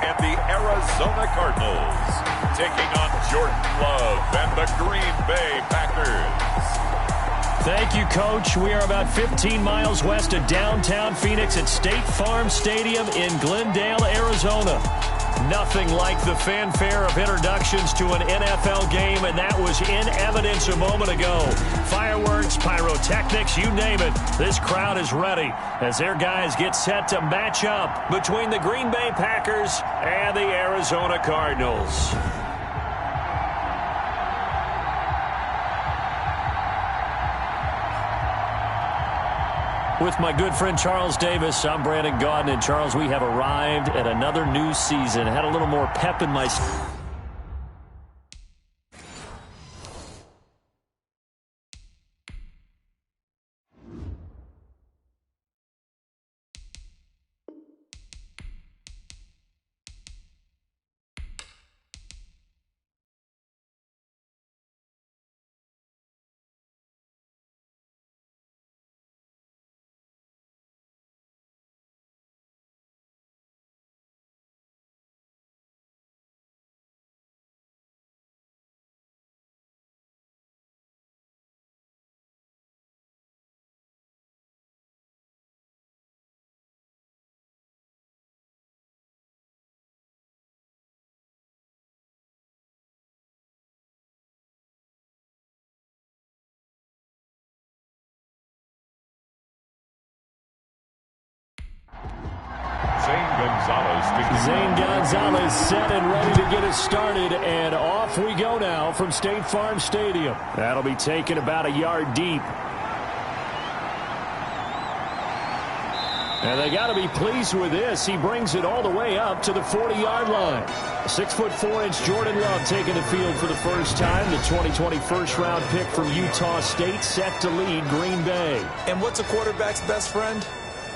and the Arizona Cardinals, taking on Jordan Love and the Green Bay Packers. Thank you, Coach. We are about 15 miles west of downtown Phoenix at State Farm Stadium in Glendale, Arizona. Nothing like the fanfare of introductions to an NFL game, and that was in evidence a moment ago. Fireworks, pyrotechnics, you name it. This crowd is ready as their guys get set to match up between the Green Bay Packers and the Arizona Cardinals. With my good friend Charles Davis, I'm Brandon Gaudin. And Charles, we have arrived at another new season. Had a little more pep in my... Zane Gonzalez set and ready to get us started, and off we go now from State Farm Stadium. That'll be taken about a yard deep. And they got to be pleased with this. He brings it all the way up to the 40-yard line. 6'4" Jordan Love taking the field for the first time. The 2020 first-round pick from Utah State set to lead Green Bay. And what's a quarterback's best friend?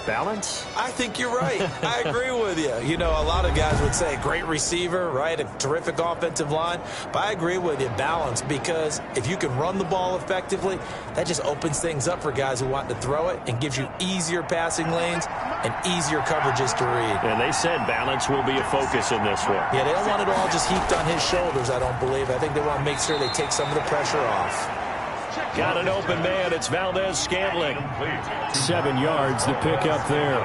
Balance? I think you're right. I agree with you. You know, a lot of guys would say great receiver, right? A terrific offensive line. But I agree with you, balance, because if you can run the ball effectively, that just opens things up for guys who want to throw it and gives you easier passing lanes and easier coverages to read. And they said balance will be a focus in this one. Yeah, they don't want it all just heaped on his shoulders, I don't believe. I think they want to make sure they take some of the pressure off. Got an open man. It's Valdez-Scantling. 7 yards, the pickup there.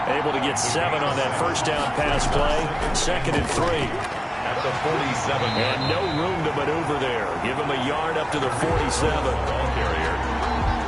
Able to get 7 on that first down pass play. 2nd and 3. At the 47. And no room to maneuver there. Give him a yard up to the 47. Ball carrier.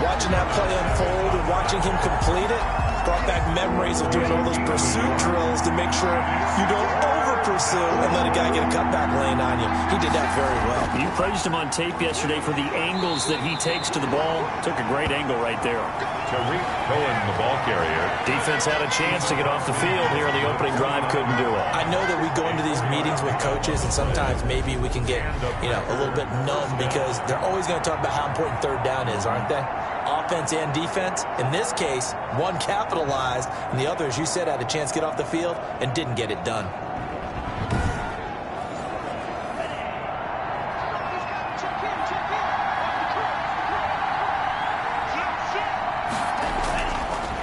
Watching that play unfold and watching him complete it brought back memories of doing all those pursuit drills to make sure you don't over-pursue and let a guy get a cutback lane on you. He did that very well. You praised him on tape yesterday for the angles that he takes to the ball. Took a great angle right there. Tariq Cohen, the ball carrier. Defense had a chance to get off the field here in the opening drive. Couldn't do it. I know that we go into these meetings with coaches, and sometimes maybe we can get, a little bit numb because they're always going to talk about how important third down is, aren't they? Offense and defense. In this case, one capitalized, and the other, as you said, had a chance to get off the field and didn't get it done.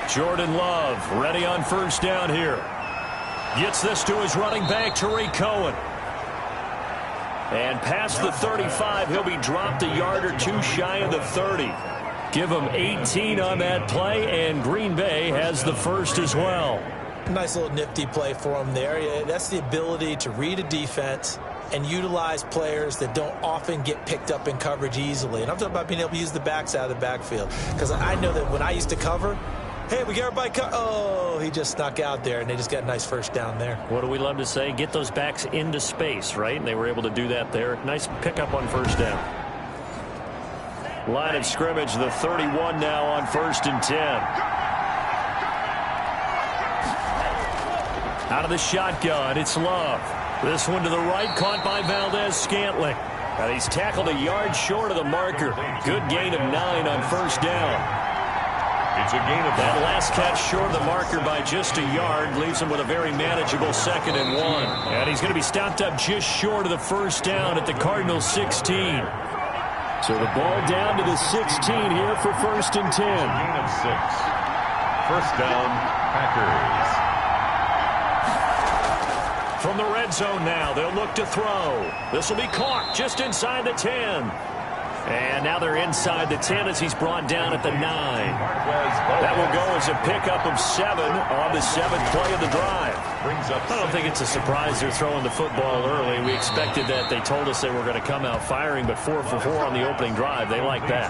Jordan Love ready on first down here. Gets this to his running back, Tariq Cohen. And past the 35, he'll be dropped a yard or two shy of the 30. Give him 18 on that play, and Green Bay has the first as well. Nice little nifty play for him there. Yeah, that's the ability to read a defense and utilize players that don't often get picked up in coverage easily. And I'm talking about being able to use the backs out of the backfield. Because I know that when I used to cover, hey, we got everybody oh, he just snuck out there, and they just got a nice first down there. What do we love to say? Get those backs into space, right? And they were able to do that there. Nice pickup on first down. Line of scrimmage, the 31 now on 1st and 10. Out of the shotgun, it's Love. This one to the right, caught by Valdez-Scantling. And he's tackled a yard short of the marker. Good gain of 9 on first down. It's a gain of that last catch short of the marker by just a yard leaves him with a very manageable 2nd and 1. And he's going to be stopped up just short of the first down at the Cardinals 16. So the ball down to the 16 here for 1st and 10. Gain of 6. First down, Packers. From the red zone now, they'll look to throw. This will be caught just inside the 10. And now they're inside the 10 as he's brought down at the 9. That will go as a pickup of 7 on the 7th play of the drive. I don't think it's a surprise they're throwing the football early. We expected that. They told us they were going to come out firing, but 4 for 4 on the opening drive. They like that.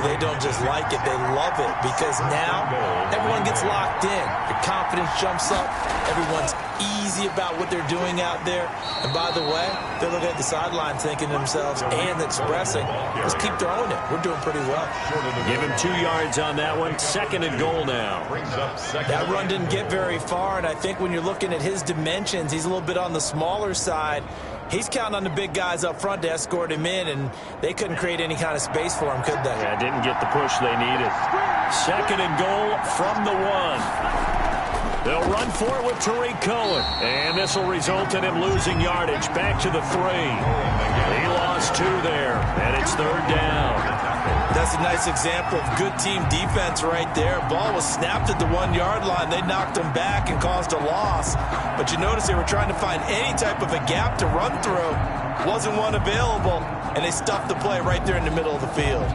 They don't just like it, they love it, because now everyone gets locked in. Their confidence jumps up. Everyone's easy about what they're doing out there. And by the way, they're looking at the sideline thinking to themselves and expressing, let's keep throwing it. We're doing pretty well. Give him 2 yards on that one. 2nd and goal now. That run didn't get very far, and I think when you're looking at his dimensions, he's a little bit on the smaller side. He's counting on the big guys up front to escort him in, and they couldn't create any kind of space for him, could they? Yeah, didn't get the push they needed. 2nd and goal from the 1. They'll run for it with Tariq Cohen. And this will result in him losing yardage back to the 3. He lost 2 there, and it's 3rd down. That's a nice example of good team defense right there. Ball was snapped at the 1-yard line. They knocked him back and caused a loss. But you notice they were trying to find any type of a gap to run through. Wasn't one available, and they stuffed the play right there in the middle of the field.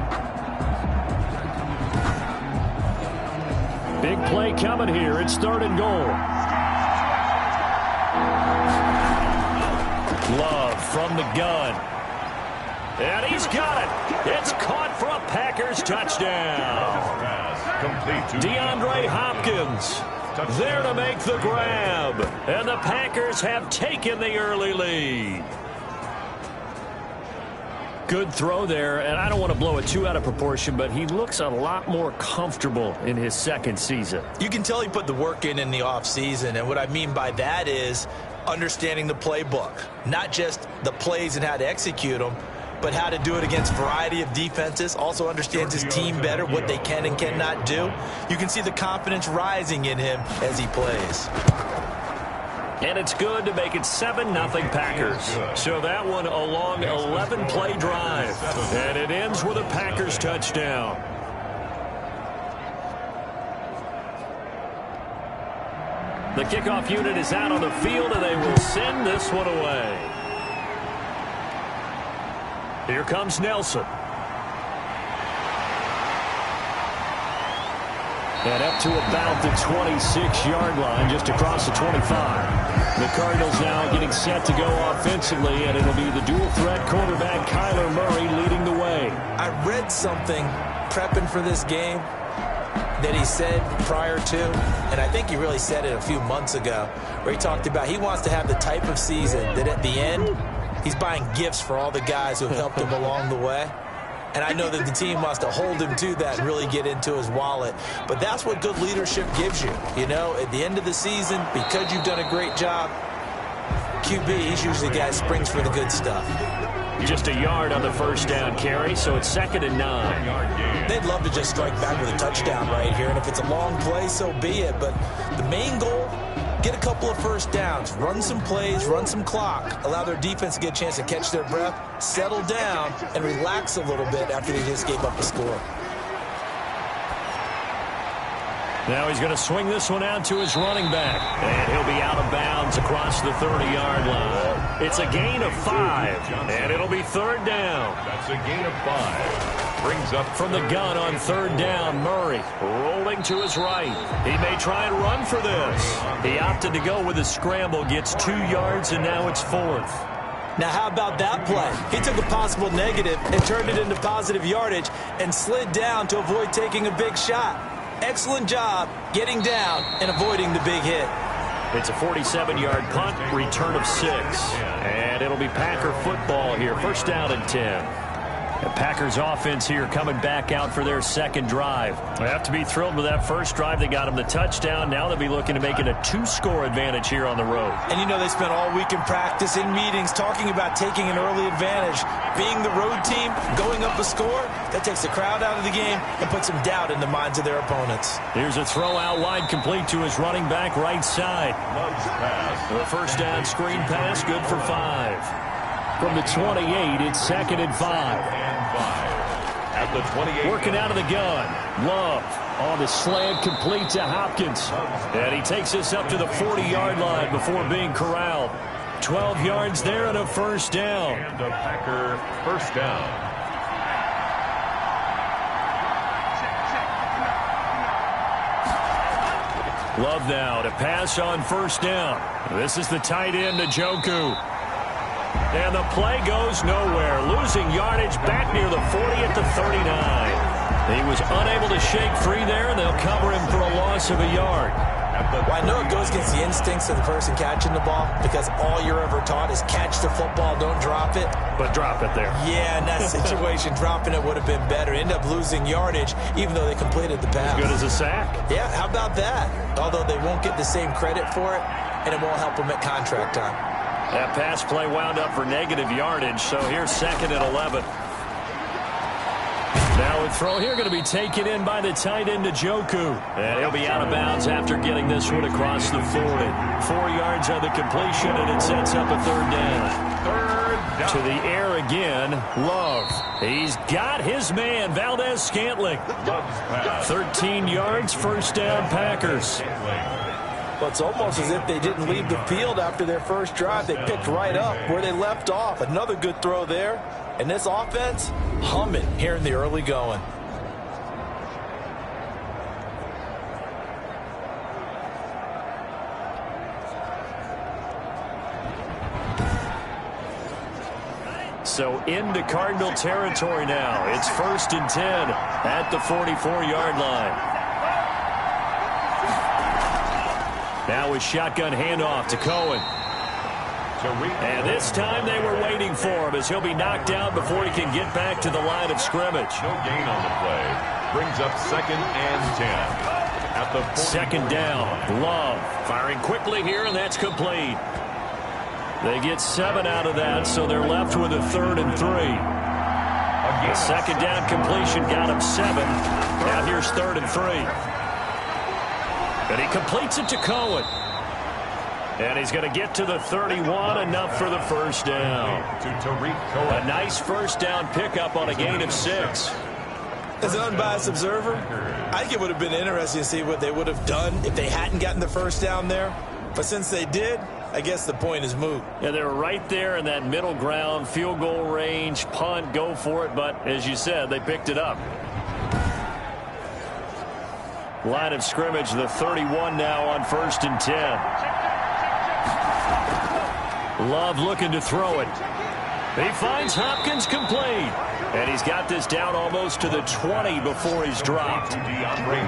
Big play coming here. It's 3rd and goal. Love from the gun. And he's got it. It's caught for a Packers touchdown. DeAndre Hopkins there to make the grab. And the Packers have taken the early lead. Good throw there, and I don't want to blow it too out of proportion, but he looks a lot more comfortable in his 2nd season. You can tell he put the work in the offseason, and what I mean by that is understanding the playbook. Not just the plays and how to execute them, but how to do it against a variety of defenses. Also understands his team better, what they can and cannot do. You can see the confidence rising in him as he plays. And it's good to make it 7-0 Packers. So that one a long 11-play drive. And it ends with a Packers touchdown. The kickoff unit is out on the field, and they will send this one away. Here comes Nelson. And up to about the 26-yard line, just across the 25. The Cardinals now getting set to go offensively, and it'll be the dual-threat quarterback Kyler Murray leading the way. I read something prepping for this game that he said prior to, and I think he really said it a few months ago, where he talked about he wants to have the type of season that at the end, he's buying gifts for all the guys who have helped him along the way. And I know that the team wants to hold him to that and really get into his wallet. But that's what good leadership gives you. You know, at the end of the season, because you've done a great job, QB, he's usually the guy who springs for the good stuff. Just a yard on the 1st down carry, so it's 2nd and 9. They'd love to just strike back with a touchdown right here. And if it's a long play, so be it. But the main goal, get a couple of 1st downs, run some plays, run some clock, allow their defense to get a chance to catch their breath, settle down, and relax a little bit after they just gave up a score. Now he's going to swing this one out to his running back. And he'll be out of bounds across the 30-yard line. It's a gain of 5, and it'll be 3rd down. That's a gain of 5. Brings up from the gun on 3rd down, Murray rolling to his right. He may try and run for this. He opted to go with a scramble, gets 2 yards, and now it's 4th. Now, how about that play? He took a possible negative and turned it into positive yardage and slid down to avoid taking a big shot. Excellent job getting down and avoiding the big hit. It's a 47-yard punt, return of 6. And it'll be Packer football here. 1st down and 10. The Packers offense here coming back out for their 2nd drive. They have to be thrilled with that 1st drive. They got them the touchdown. Now they'll be looking to make it a 2-score advantage here on the road. And you know they spent all week in practice, in meetings, talking about taking an early advantage. Being the road team, going up a score, that takes the crowd out of the game and puts some doubt in the minds of their opponents. Here's a throw out wide, complete to his running back right side. The 1st down screen pass, good for 5. From the 28, it's 2nd and 5. At the 28. Working out of the gun. Love on the slant, complete to Hopkins. And he takes us up to the 40-yard line before being corralled. up 12 yards there and a first down. And a Packer first down. Love now to pass on first down. This is the tight end, Njoku. And the play goes nowhere. Losing yardage back near the 40 at the 39. He was unable to shake free there, and they'll cover him for a loss of a yard. Well, I know it goes against the instincts of the person catching the ball because all you're ever taught is catch the football, don't drop it. But drop it there. Yeah, in that situation, dropping it would have been better. End up losing yardage even though they completed the pass. As good as a sack. Yeah, how about that? Although they won't get the same credit for it, and it won't help them at contract time. That pass play wound up for negative yardage, so here's 2nd and 11. Now a throw here going to be taken in by the tight end, Njoku. And he'll be out of bounds after getting this one across the 40. 4 yards on the completion, and it sets up a third down. To the air again, Love. He's got his man, Valdez-Scantling. 13 yards, first down, Packers. Well, it's almost as if they didn't leave the field after their first drive. They picked right up where they left off. Another good throw there. And this offense, humming here in the early going. So into Cardinal territory now. It's 1st and 10 at the 44-yard line. Now a shotgun handoff to Cohen. And this time they were waiting for him as he'll be knocked down before he can get back to the line of scrimmage. No gain on the play. Brings up 2nd and 10. At the 2nd down. Love firing quickly here, and that's complete. They get 7 out of that, so they're left with a 3rd and 3. The 2nd down completion got him 7. Now here's 3rd and 3. And he completes it to Cohen. And he's going to get to the 31, enough for the first down. A nice first down pickup on a gain of 6. As an unbiased observer, I think it would have been interesting to see what they would have done if they hadn't gotten the first down there. But since they did, I guess the point is moot. Yeah, they were right there in that middle ground, field goal range, punt, go for it. But as you said, they picked it up. Line of scrimmage, the 31 now on 1st and 10. Love looking to throw it. He finds Hopkins complete. And he's got this down almost to the 20 before he's dropped.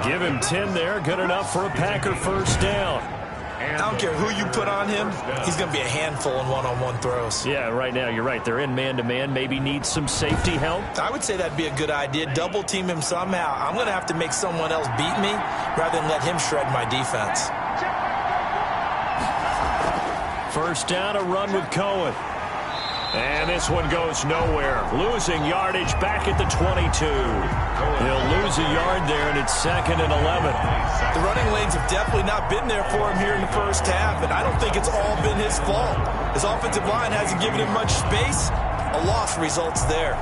Give him 10 there. Good enough for a Packer first down. I don't care who you put on him. He's going to be a handful in one-on-one throws. Yeah, right now you're right. They're in man-to-man. Maybe need some safety help. I would say that'd be a good idea. Double team him somehow. I'm going to have to make someone else beat me rather than let him shred my defense. First down, a run with Cohen. And this one goes nowhere. Losing yardage back at the 22. He'll lose a yard there, and it's 2nd and 11. The running lanes have definitely not been there for him here in the first half, and I don't think it's all been his fault. His offensive line hasn't given him much space. A loss results there.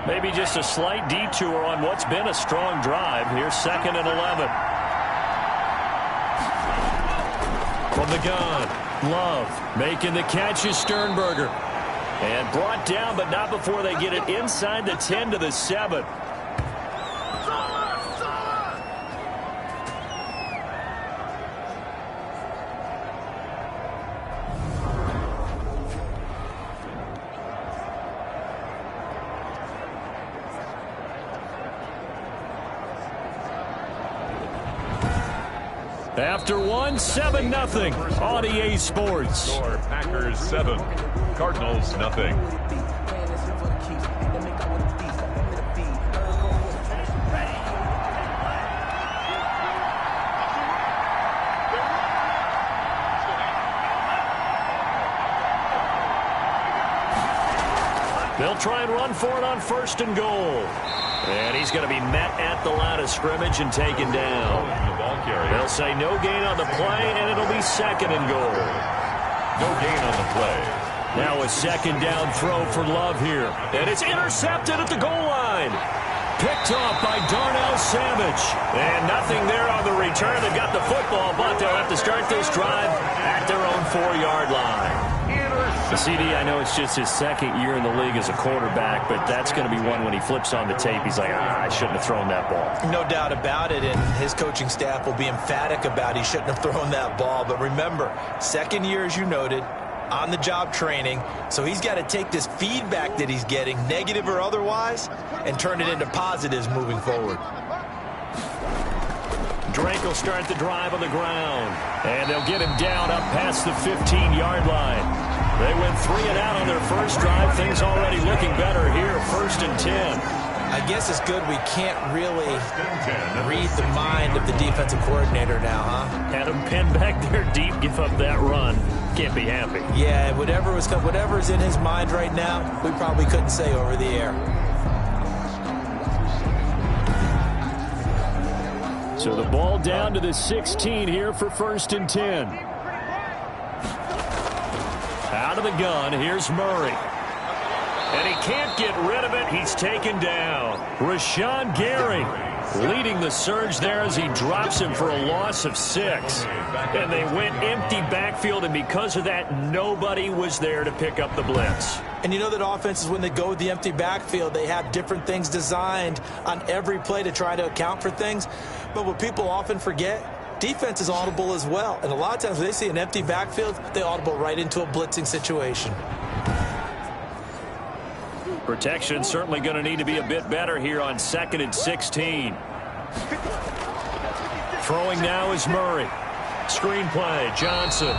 Maybe just a slight detour on what's been a strong drive. Here's 2nd and 11. From the gun, Love making the catch is Sternberger. And brought down, but not before they get it inside the 10 to the 7. After 7-0 on EA Sports. Score, Packers 7, Cardinals nothing. They'll try and run for it on 1st and goal. And he's going to be met at the line of scrimmage and taken down. They'll say no gain on the play, and it'll be 2nd and goal. No gain on the play. Now a second down throw for Love here. And it's intercepted at the goal line. Picked off by Darnell Savage. And nothing there on the return. They've got the football, but they'll have to start this drive at their own 4-yard line. The CD, I know it's just his second year in the league as a quarterback, but that's going to be one when he flips on the tape. He's like, I shouldn't have thrown that ball. No doubt about it, and his coaching staff will be emphatic about he shouldn't have thrown that ball. But remember, second year, as you noted, on-the-job training, so he's got to take this feedback that he's getting, negative or otherwise, and turn it into positives moving forward. Drake will start the drive on the ground, and they'll get him down up past the 15-yard line. They went 3 and out on their first drive. Things already looking better here, 1st and 10. I guess it's good we can't really read the mind of the defensive coordinator now, huh? Had him pinned back there deep, give up that run. Can't be happy. Yeah, whatever's in his mind right now, we probably couldn't say over the air. So the ball down to the 16 here for 1st and 10. Out of the gun, here's Murray. And he can't get rid of it. He's taken down. Rashawn Gary leading the surge there as he drops him for a loss of 6. And they went empty backfield, and because of that, nobody was there to pick up the blitz. And you know that offenses, when they go with the empty backfield, they have different things designed on every play to try to account for things. But what people often forget, defense is audible as well. And a lot of times when they see an empty backfield, they audible right into a blitzing situation. Protection certainly going to need to be a bit better here on 2nd and 16. Throwing now is Murray. Screen play, Johnson.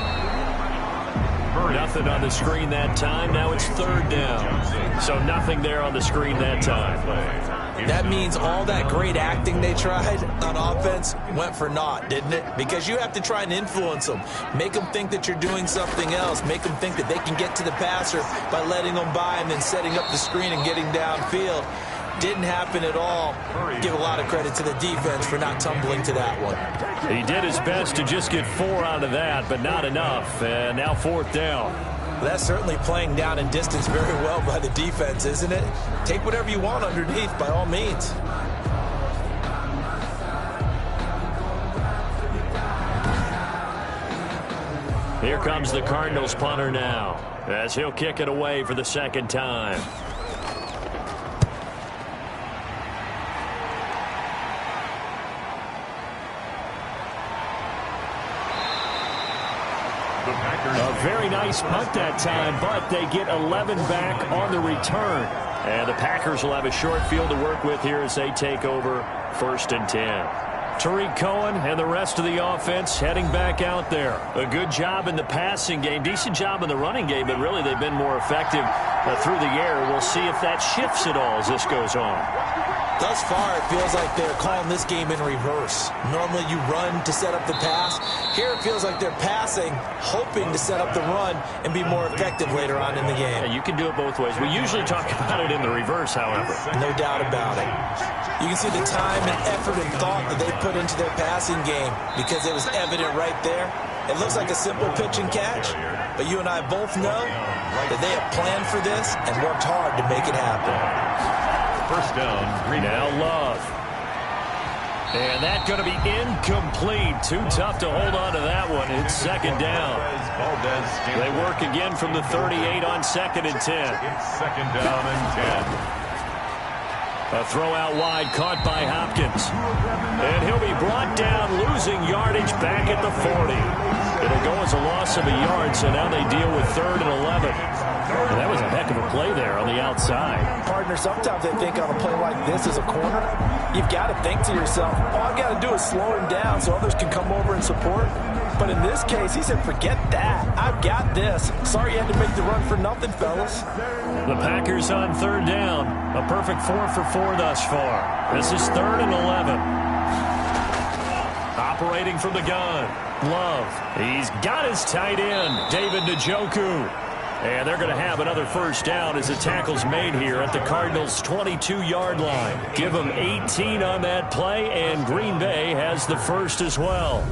Nothing on the screen that time. Now it's 3rd down. So nothing there on the screen that time. That means all that great acting they tried on offense went for naught, didn't it? Because you have to try and influence them. Make them think that you're doing something else. Make them think that they can get to the passer by letting them by him and setting up the screen and getting downfield. Didn't happen at all. Give a lot of credit to the defense for not tumbling to that one. He did his best to just get 4 out of that, but not enough. And now 4th down. That's certainly playing down and distance very well by the defense, isn't it? Take whatever you want underneath, by all means. Here comes the Cardinals punter now, as he'll kick it away for the 2nd time. A very nice punt that time, but they get 11 back on the return. And the Packers will have a short field to work with here as they take over 1st and 10. Tariq Cohen and the rest of the offense heading back out there. A good job in the passing game, decent job in the running game, but really they've been more effective through the air. We'll see if that shifts at all as this goes on. Thus far, it feels like they're calling this game in reverse. Normally you run to set up the pass. Here it feels like they're passing, hoping to set up the run and be more effective later on in the game. Yeah, you can do it both ways. We usually talk about it in the reverse, however. No doubt about it. You can see the time and effort and thought that they put into their passing game because it was evident right there. It looks like a simple pitch and catch, but you and I both know that they have planned for this and worked hard to make it happen. 1st down. Now Love. And that's going to be incomplete. Too tough to hold on to that one. It's 2nd down. They work again from the 38 on 2nd and 10. It's 2nd down and 10. A throw out wide caught by Hopkins. And he'll be brought down, losing yardage back at the 40. It'll go as a loss of a yard, so now they deal with 3rd and 11. And that was a heck of a play there on the outside. Partner, sometimes they think on a play like this as a corner, you've got to think to yourself, all I've got to do is slow him down so others can come over and support. But in this case, he said, forget that. I've got this. Sorry you had to make the run for nothing, fellas. The Packers on 3rd down. A perfect 4 for 4 thus far. This is 3rd and 11. Operating from the gun. Love. He's got his tight end, David Njoku. And they're going to have another 1st down as the tackle's made here at the Cardinals' 22-yard line. Give them 18 on that play, and Green Bay has the 1st as well.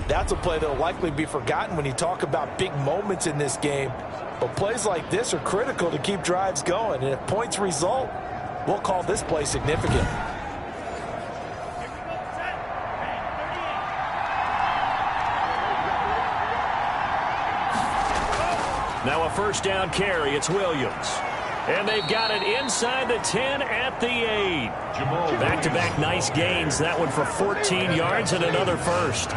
That's a play that will likely be forgotten when you talk about big moments in this game. But plays like this are critical to keep drives going, and if points result, we'll call this play significant. Now a first down carry. It's Williams. And they've got it inside the 10 at the 8. Back-to-back nice gains. That one for 14 yards and another first.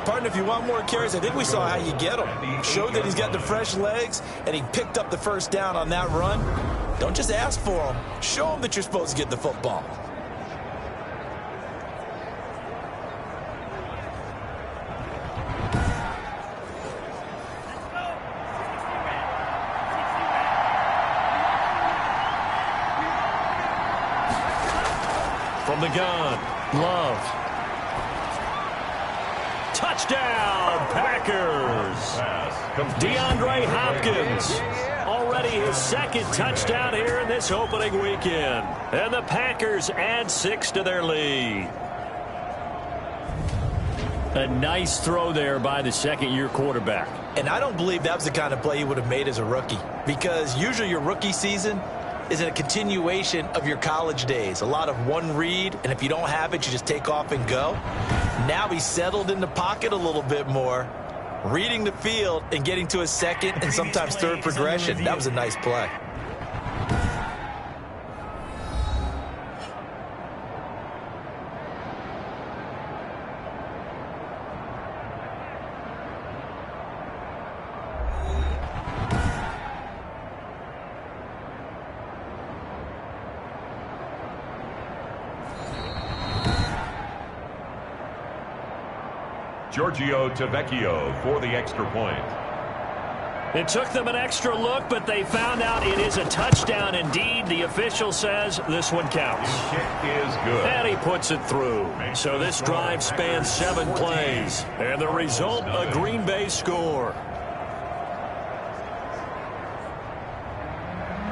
Partner, if you want more carries, I think we saw how you get him. Showed that he's got the fresh legs, and he picked up the first down on that run. Don't just ask for him. Show him that you're supposed to get the football. From the gun, Love. Touchdown, Packers. DeAndre Hopkins. Already his second touchdown here in this opening weekend. And the Packers add 6 to their lead. A nice throw there by the second-year quarterback. And I don't believe that was the kind of play he would have made as a rookie, because usually your rookie season is a continuation of your college days. A lot of one read, and if you don't have it, you just take off and go. Now he's settled in the pocket a little bit more, reading the field and getting to a second and sometimes third progression. That was a nice play. Giorgio Tavecchio for the extra point. It took them an extra look, but they found out it is a touchdown indeed. The official says this one counts. The kick is good. And he puts it through. So this drive spans 7 plays. And the result, a Green Bay score.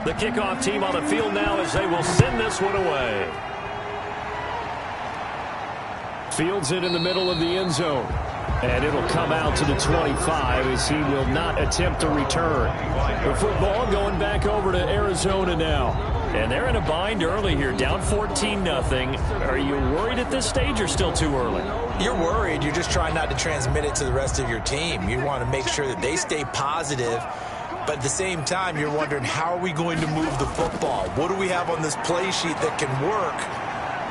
The kickoff team on the field now as they will send this one away. Fields it in the middle of the end zone. And it'll come out to the 25 as he will not attempt to return. The football going back over to Arizona now. And they're in a bind early here, down 14-0. Are you worried at this stage or still too early? You're worried. You're just trying not to transmit it to the rest of your team. You want to make sure that they stay positive. But at the same time, you're wondering, how are we going to move the football? What do we have on this play sheet that can work?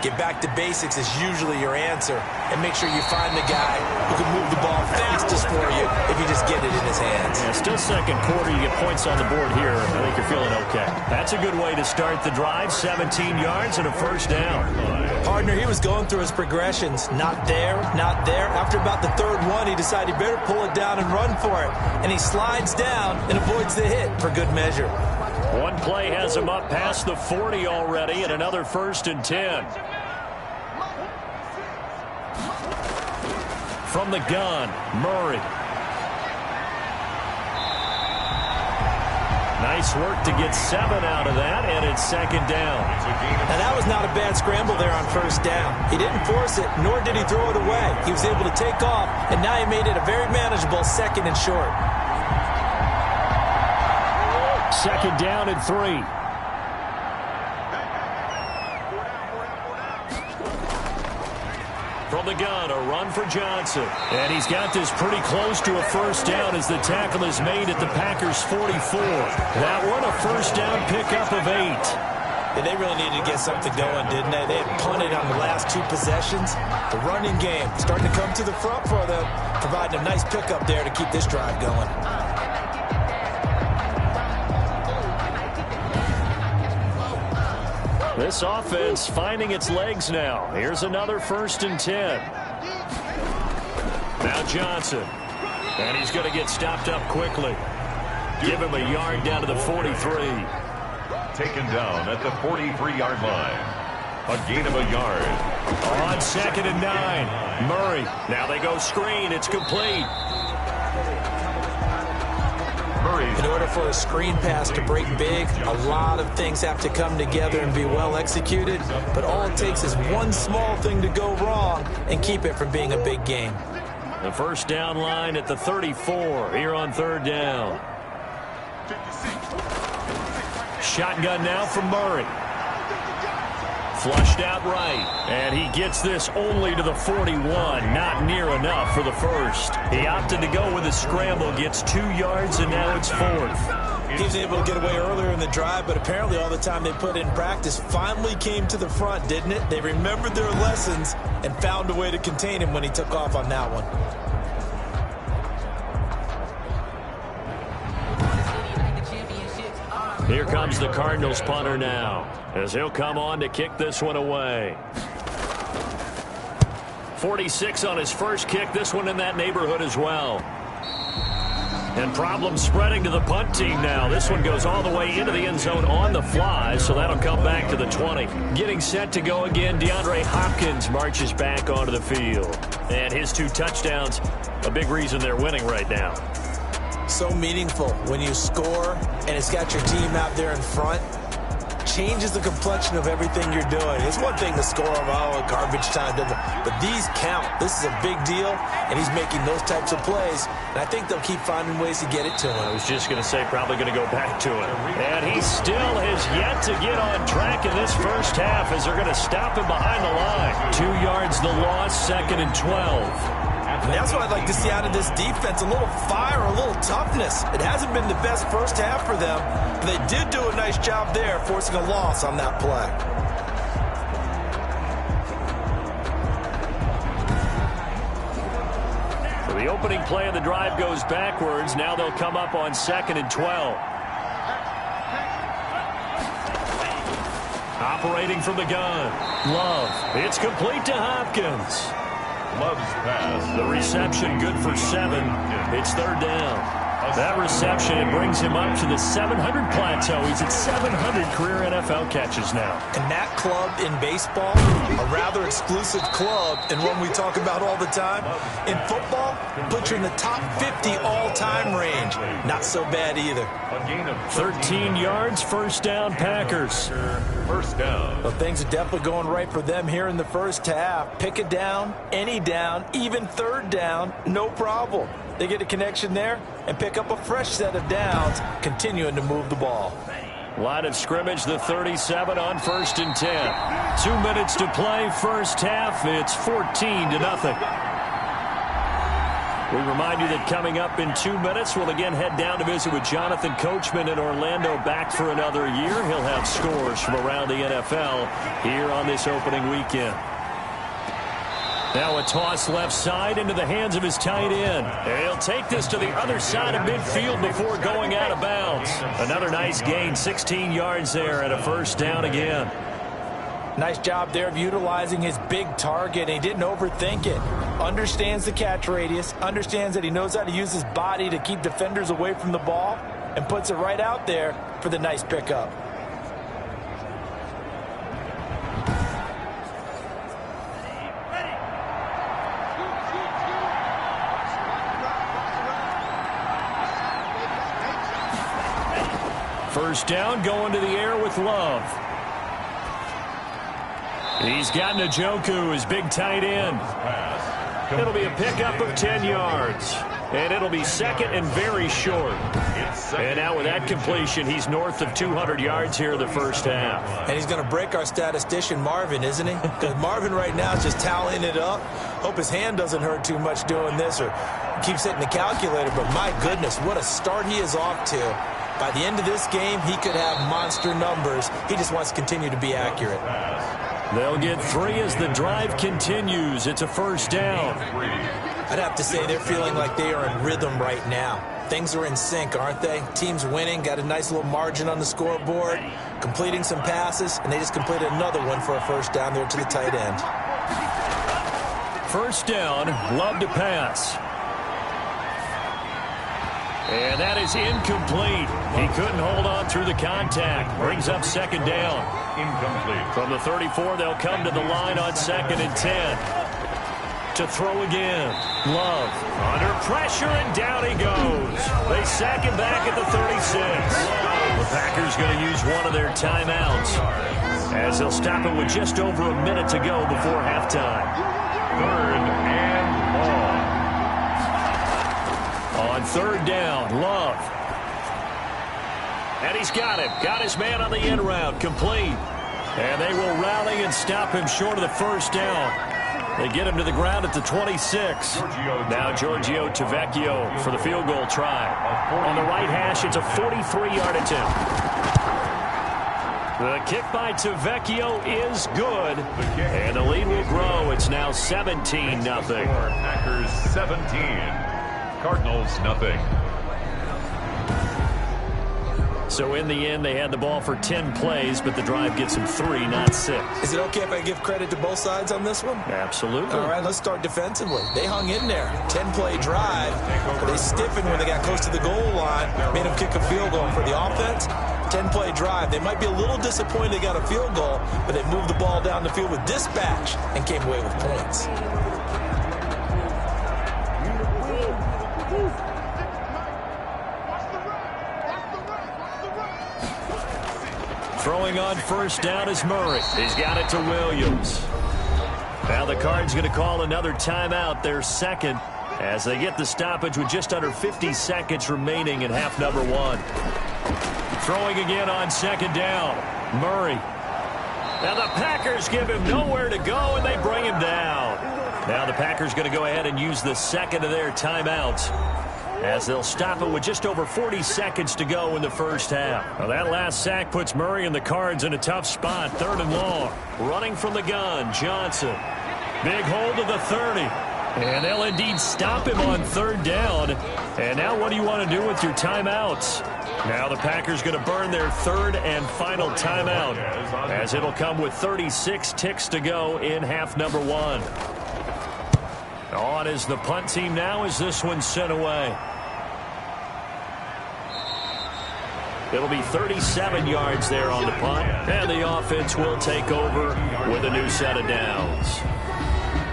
Get back to basics is usually your answer. And make sure you find the guy who can move the ball fastest for you if you just get it in his hands. Yeah, still second quarter. You get points on the board here. I think you're feeling okay. That's a good way to start the drive. 17 yards and a first down. Partner, he was going through his progressions. Not there, not there. After about the third one, he decided he better pull it down and run for it. And he slides down and avoids the hit for good measure. One play has him up past the 40 already, and another 1st and 10. From the gun, Murray. Nice work to get 7 out of that, and it's second down. Now, that was not a bad scramble there on first down. He didn't force it, nor did he throw it away. He was able to take off, and now he made it a very manageable 2nd and short. Second down and 3. From the gun, a run for Johnson. And he's got this pretty close to a first down as the tackle is made at the Packers' 44. That one, a first down pickup of 8. Yeah, they really needed to get something going, didn't they? They had punted on the last 2 possessions. The running game starting to come to the front for them, providing a nice pickup there to keep this drive going. This offense finding its legs now. Here's another 1st and 10. Now Johnson. And he's going to get stopped up quickly. Give him a yard down to the 43. Taken down at the 43-yard line. A gain of a yard. On 2nd and 9. Murray. Now they go screen. It's complete. In order for a screen pass to break big, a lot of things have to come together and be well executed. But all it takes is one small thing to go wrong and keep it from being a big game. The first down line at the 34 here on 3rd down. Shotgun now from Murray. Flushed out right. And he gets this only to the 41. Not near enough for the first. He opted to go with a scramble. Gets 2 yards, and now it's 4th. He was able to get away earlier in the drive, but apparently all the time they put in practice finally came to the front, didn't it? They remembered their lessons and found a way to contain him when he took off on that one. Here comes the Cardinals punter now, as he'll come on to kick this one away. 46 on his first kick, this one in that neighborhood as well. And problems spreading to the punt team now. This one goes all the way into the end zone on the fly, so that'll come back to the 20. Getting set to go again, DeAndre Hopkins marches back onto the field. And his 2 touchdowns, a big reason they're winning right now. So meaningful when you score and it's got your team out there in front. Changes the complexion of everything you're doing. It's one thing to score a garbage time, but these count. This is a big deal, and he's making those types of plays. And I think they'll keep finding ways to get it to him. I was just going to say probably going to go back to it. And he still has yet to get on track in this first half as they're going to stop him behind the line. 2 yards the loss, 2nd and 12. And that's what I'd like to see out of this defense, a little fire, a little toughness. It hasn't been the best first half for them, but they did do a nice job there, forcing a loss on that play. So the opening play of the drive goes backwards. Now they'll come up on 2nd and 12. Operating from the gun. Love. It's complete to Hopkins. Love's pass. The reception good for 7. It's 3rd down. That reception, it brings him up to the 700 plateau. He's at 700 career NFL catches now. And that club in baseball, a rather exclusive club, and one we talk about all the time. In football, puts you in the top 50 all-time range. Not so bad either. 13 yards, first down, Packers. First down. Well, things are definitely going right for them here in the first half. Pick a down, any down, even 3rd down, no problem. They get a connection there and pick up a fresh set of downs, continuing to move the ball. Line of scrimmage, the 37 on 1st and 10. 2 minutes to play, first half. It's 14-0. We remind you that coming up in 2 minutes, we'll again head down to visit with Jonathan Coachman in Orlando, back for another year. He'll have scores from around the NFL here on this opening weekend. Now a toss left side into the hands of his tight end. And he'll take this to the other side of midfield before going out of bounds. Another nice gain, 16 yards there, and a first down again. Nice job there of utilizing his big target. He didn't overthink it. Understands the catch radius, understands that he knows how to use his body to keep defenders away from the ball, and puts it right out there for the nice pickup. First down, going to the air with Love. He's got Njoku, his big tight end. It'll be a pickup of 10 yards. And it'll be 2nd and very short. And now with that completion, he's north of 200 yards here in the first half. And he's going to break our statistician, Marvin, isn't he? Because Marvin right now is just tallying it up. Hope his hand doesn't hurt too much doing this or keeps hitting the calculator. But my goodness, what a start he is off to. By the end of this game, he could have monster numbers. He just wants to continue to be accurate. They'll get 3 as the drive continues. It's a first down. I'd have to say they're feeling like they are in rhythm right now. Things are in sync, aren't they? Team's winning, got a nice little margin on the scoreboard, completing some passes, and they just completed another one for a first down there to the tight end. First down, Love to pass. And that is incomplete. He couldn't hold on through the contact. Brings up 2nd down. Incomplete. From the 34, they'll come to the line on 2nd and 10. To throw again. Love under pressure, and down he goes. They sack him back at the 36. The Packers going to use one of their timeouts, as they'll stop it with just over a minute to go before halftime. 3rd and long. On 3rd down, Love. And he's got him. Got his man on the end route. Complete. And they will rally and stop him short of the first down. They get him to the ground at the 26. Now Giorgio Tavecchio for the field goal try. On the right hash, it's a 43-yard attempt. The kick by Tavecchio is good. And the lead will grow. It's now 17-0. Packers 17. Cardinals nothing. So in the end, they had the ball for 10 plays, but the drive gets them 3, not 6. Is it okay if I give credit to both sides on this one? Absolutely. All right, let's start defensively. They hung in there. 10-play drive. But they stiffened when they got close to the goal line, made them kick a field goal. For the offense, 10-play drive. They might be a little disappointed they got a field goal, but they moved the ball down the field with dispatch and came away with points. Throwing on first down is Murray. He's got it to Williams. Now the Cards going to call another timeout, their second, as they get the stoppage with just under 50 seconds remaining in half number 1. Throwing again on second down. Murray. Now the Packers give him nowhere to go, and they bring him down. Now the Packers going to go ahead and use the second of their timeouts, as they'll stop it with just over 40 seconds to go in the first half. Well, that last sack puts Murray and the Cards in a tough spot. 3rd and long. Running from the gun, Johnson. Big hold of the 30. And they'll indeed stop him on 3rd down. And now what do you want to do with your timeouts? Now the Packers going to burn their 3rd and final timeout, as it'll come with 36 ticks to go in half number 1. On is the punt team now as this one's sent away. It'll be 37 yards there on the punt, and the offense will take over with a new set of downs.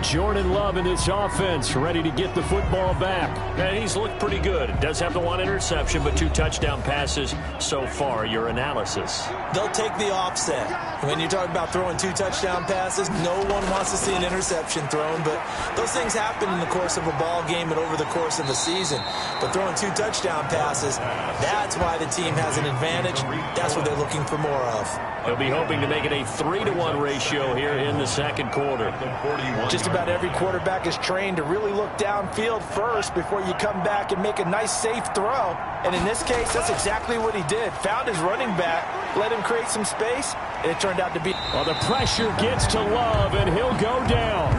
Jordan Love in this offense, ready to get the football back. And he's looked pretty good. Does have the 1 interception, but 2 touchdown passes so far. Your analysis? They'll take the offset. When you talk about throwing 2 touchdown passes, no one wants to see an interception thrown, but those things happen in the course of a ball game and over the course of a season. But throwing 2 touchdown passes, that's why the team has an advantage. That's what they're looking for more of. They'll be hoping to make it a 3-to-1 ratio here in the second quarter. Just about every quarterback is trained to really look downfield first before you come back and make a nice, safe throw. And in this case, that's exactly what he did. Found his running back, let him create some space, and it turned out to be... Well, the pressure gets to Love, and he'll go down.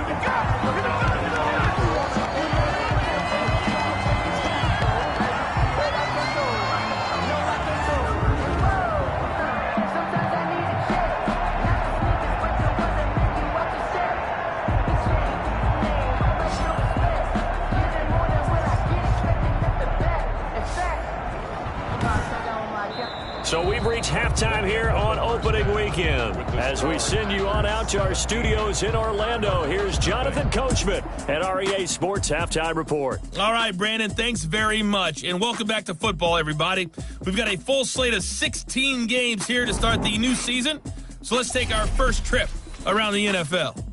So we've reached halftime here on opening weekend. As we send you on out to our studios in Orlando, here's Jonathan Coachman at REA Sports Halftime Report. All right, Brandon, thanks very much. And welcome back to football, everybody. We've got a full slate of 16 games here to start the new season. So let's take our first trip around the NFL.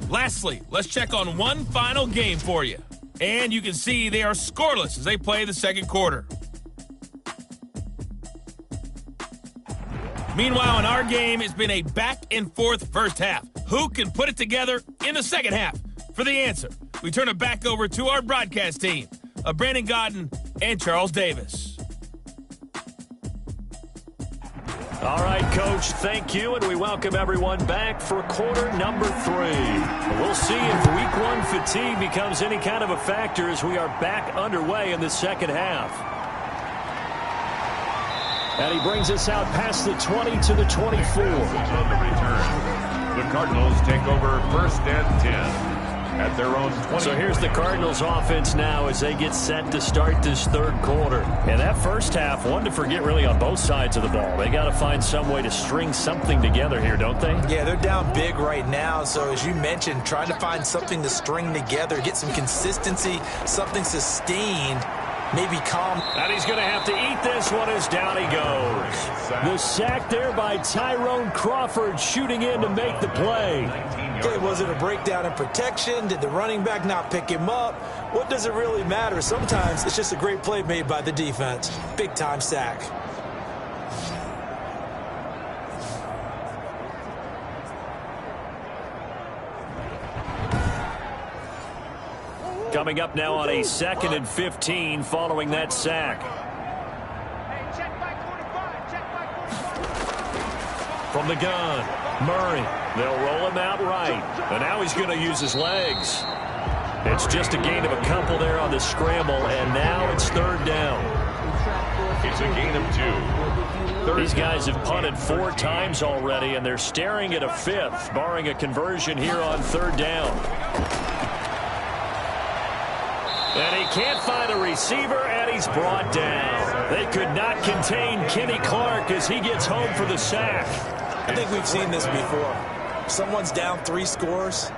Lastly, let's check on one final game for you. And you can see they are scoreless as they play the second quarter. Meanwhile, in our game, it's been a back-and-forth first half. Who can put it together in the second half? For the answer, we turn it back over to our broadcast team of Brandon Godden and Charles Davis. All right, Coach, thank you, and we welcome everyone back for quarter number 3. We'll see if Week 1 fatigue becomes any kind of a factor as we are back underway in the second half. And he brings us out past the 20 to the 24. On the return, the Cardinals take over 1st and 10. At their own 20. So here's the Cardinals offense now as they get set to start this third quarter. And that first half, one to forget really on both sides of the ball. They got to find some way to string something together here, don't they? Yeah, they're down big right now. So as you mentioned, trying to find something to string together, get some consistency, something sustained. maybe calm. And he's going to have to eat this one as down he goes. The sack there by Tyrone Crawford, shooting in to make the play. Okay, was it a breakdown in protection? Did the running back not pick him up? What does it really matter? Sometimes it's just a great play made by the defense. Big-time sack. Coming up now on a 2nd and 15 following that sack. From the gun, Murray. They'll roll him out right. And now he's going to use his legs. It's just a gain of a couple there on the scramble, and now it's 3rd down. It's a gain of 2. These guys have punted 4 times already, and they're staring at a 5th, barring a conversion here on 3rd down. And he can't find a receiver, and he's brought down. They could not contain Kenny Clark as he gets home for the sack. I think we've seen this before. Someone's down 3 scores.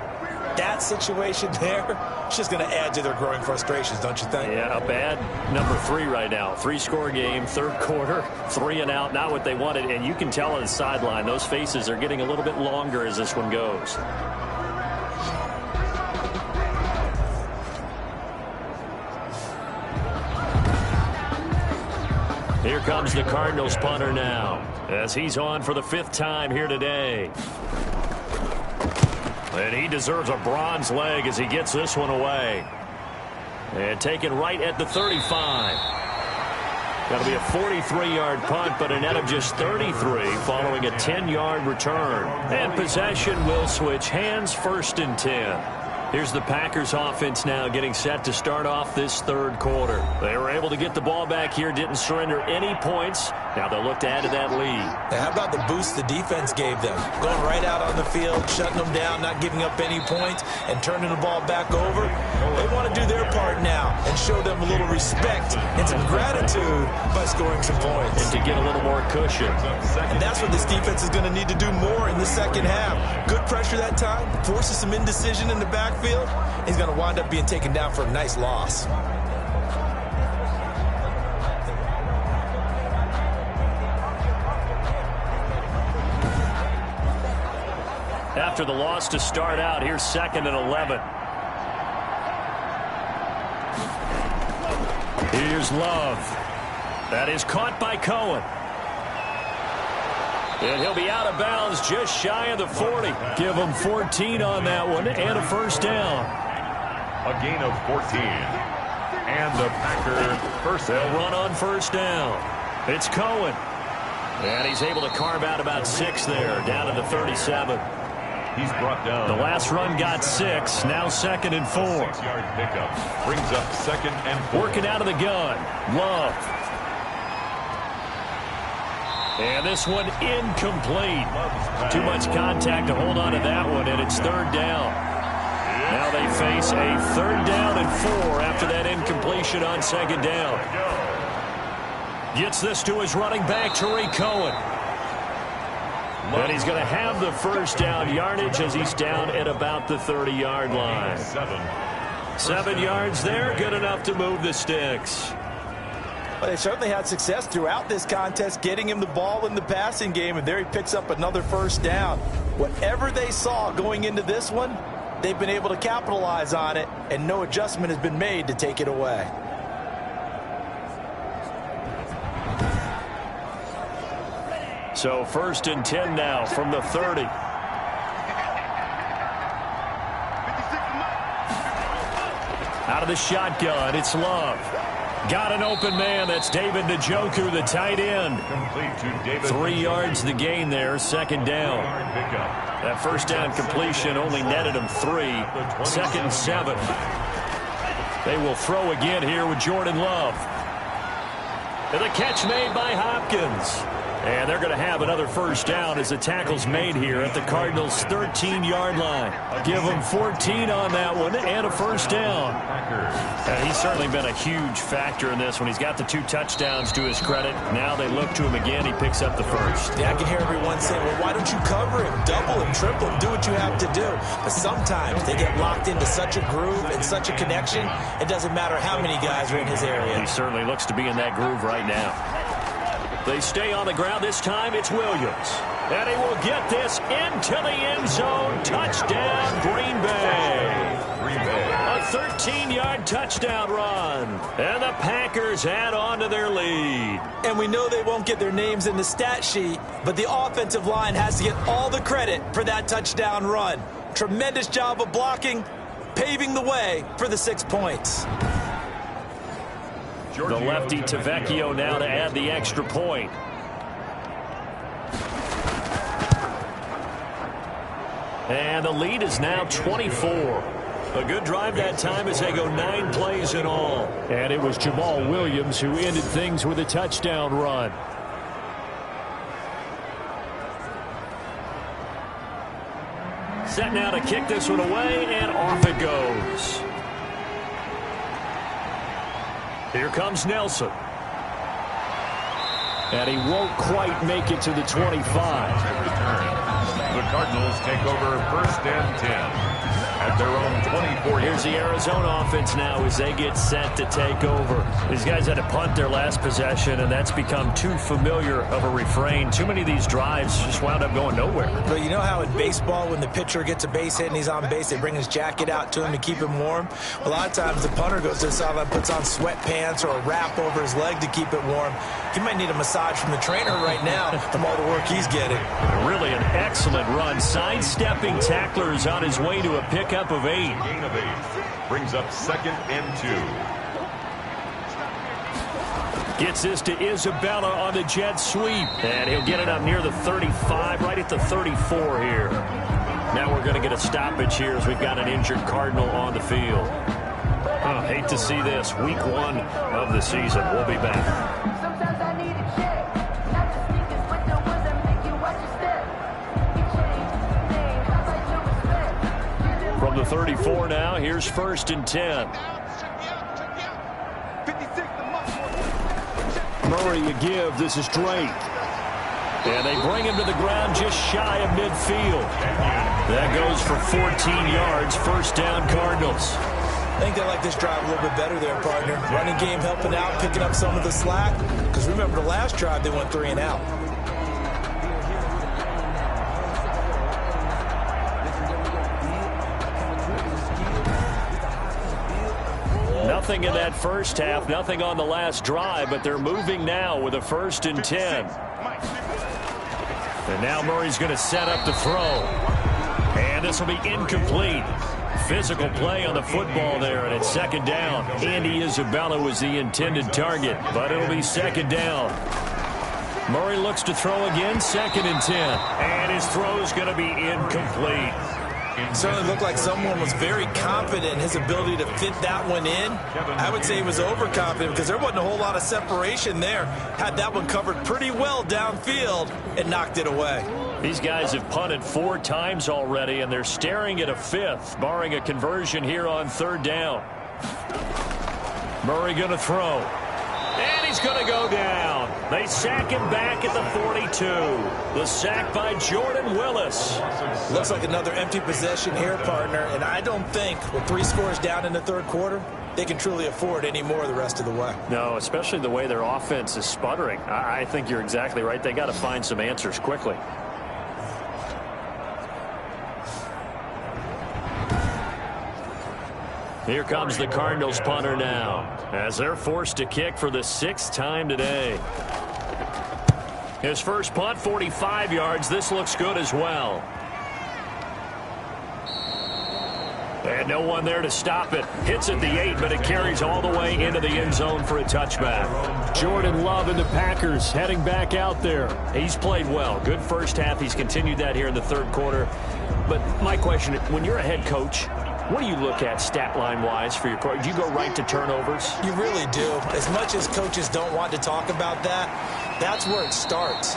That situation there, it's just going to add to their growing frustrations, don't you think? Yeah, a bad number 3 right now. 3-score game, 3rd quarter, 3 and out, not what they wanted. And you can tell on the sideline, those faces are getting a little bit longer as this one goes. Here comes the Cardinals punter now, as he's on for the 5th time here today. And he deserves a bronze leg as he gets this one away. And taken right at the 35. Got to be a 43-yard punt, but a net of just 33 following a 10-yard return. And possession will switch hands, 1st and 10. Here's the Packers offense now getting set to start off this 3rd quarter. They were able to get the ball back here, didn't surrender any points. Now they'll look to add to that lead. Now, how about the boost the defense gave them? Going right out on the field, shutting them down, not giving up any points, and turning the ball back over. They want to do their part now and show them a little respect and some gratitude by scoring some points. And to get a little more cushion. And that's what this defense is going to need to do more in the 2nd half. Good pressure that time, forces some indecision in the backfield. He's going to wind up being taken down for a nice loss. After the loss to start out, here's 2nd and 11. Here's Love. That is caught by Cohen. And he'll be out of bounds just shy of the 40. Give him 14 on that one and a 1st down. A gain of 14. And the Packer first down. They'll run on 1st down. It's Cohen. And he's able to carve out about 6 there, down to the 37. He's brought down. The last run got 6. Now 2nd and 4. 6-yard pickup brings up 2nd and 4. Working out of the gun. Love. And this one incomplete. Too much contact to hold on to that one, and it's 3rd down. Now they face a 3rd down and 4 after that incompletion on 2nd down. Gets this to his running back, Tariq Cohen. And he's going to have the 1st down yardage as he's down at about the 30-yard line. 7 yards there, good enough to move the sticks. Well, they certainly had success throughout this contest, getting him the ball in the passing game, and there he picks up another 1st down. Whatever they saw going into this one, they've been able to capitalize on it, and no adjustment has been made to take it away. So 1st and 10 now from the 30. Out of the shotgun, it's Love. Got an open man. That's David Njoku, the tight end. Complete to David. 3 yards the gain there, 2nd down. That 1st down completion only netted him 3. 2nd and 7. They will throw again here with Jordan Love. And the catch made by Hopkins. And they're going to have another first down as the tackle's made here at the Cardinals' 13-yard line. Give them 14 on that one and a first down. And he's certainly been a huge factor in this when he's got the 2 touchdowns to his credit. Now they look to him again. He picks up the first. Yeah, I can hear everyone saying, well, why don't you cover him, double him, triple him, do what you have to do. But sometimes they get locked into such a groove and such a connection, it doesn't matter how many guys are in his area. He certainly looks to be in that groove right now. They stay on the ground. This time it's Williams. And he will get this into the end zone. Touchdown, Green Bay. A 13-yard touchdown run. And the Packers add on to their lead. And we know they won't get their names in the stat sheet, but the offensive line has to get all the credit for that touchdown run. Tremendous job of blocking, paving the way for the 6 points. The lefty Tavecchio now to add the extra point. And the lead is now 24. A good drive that time as they go 9 plays in all. And it was Jamal Williams who ended things with a touchdown run. Set now to kick this one away, and off it goes. Here comes Nelson. And he won't quite make it to the 25. The Cardinals take over 1st and 10 at their own 24. Here's the Arizona offense now as they get set to take over. These guys had to punt their last possession, and that's become too familiar of a refrain. Too many of these drives just wound up going nowhere. But you know how in baseball, when the pitcher gets a base hit and he's on base, they bring his jacket out to him to keep him warm? A lot of times the punter goes to the sideline, puts on sweatpants or a wrap over his leg to keep it warm. He might need a massage from the trainer right now from all the work he's getting. Really an excellent run. Sidestepping tacklers on his way to a pickup of 8. Gain of 8 brings up 2nd and 2. Gets this to Isabella on the jet sweep. And he'll get it up near the 35, right at the 34 here. Now we're going to get a stoppage here as we've got an injured Cardinal on the field. Oh, hate to see this. Week 1 of the season. We'll be back. From the 34 now, here's 1st and 10. Murray a give. This is Drake. And they bring him to the ground just shy of midfield. That goes for 14 yards. 1st down, Cardinals. I think they like this drive a little bit better there, partner. Running game helping out, picking up some of the slack. Because remember the last drive, they went 3 and out. Nothing in that first half, nothing on the last drive, but they're moving now with a 1st and 10. And now Murray's going to set up the throw. And this will be incomplete. Physical play on the football there, and it's 2nd down. Andy Isabella was the intended target, but it'll be 2nd down. Murray looks to throw again, 2nd and 10. And his throw is going to be incomplete. It certainly looked like someone was very confident in his ability to fit that one in. I would say he was overconfident because there wasn't a whole lot of separation there. Had that one covered pretty well downfield and knocked it away. These guys have punted 4 times already, and they're staring at a 5th, barring a conversion here on 3rd down. Murray going to throw. And he's going to go down. They sack him back at the 42. The sack by Jordan Willis. Looks like another empty possession here, partner. And I don't think with 3 scores down in the 3rd quarter, they can truly afford any more the rest of the way. No, especially the way their offense is sputtering. I think you're exactly right. They got to find some answers quickly. Here comes the Cardinals punter now as they're forced to kick for the 6th time today. His first punt, 45 yards. This looks good as well. And no one there to stop it. Hits at the 8, but it carries all the way into the end zone for a touchback. Jordan Love and the Packers heading back out there. He's played well. Good first half. He's continued that here in the 3rd quarter. But my question, when you're a head coach, what do you look at stat line-wise for your coach? Do you go right to turnovers? You really do. As much as coaches don't want to talk about that, that's where it starts.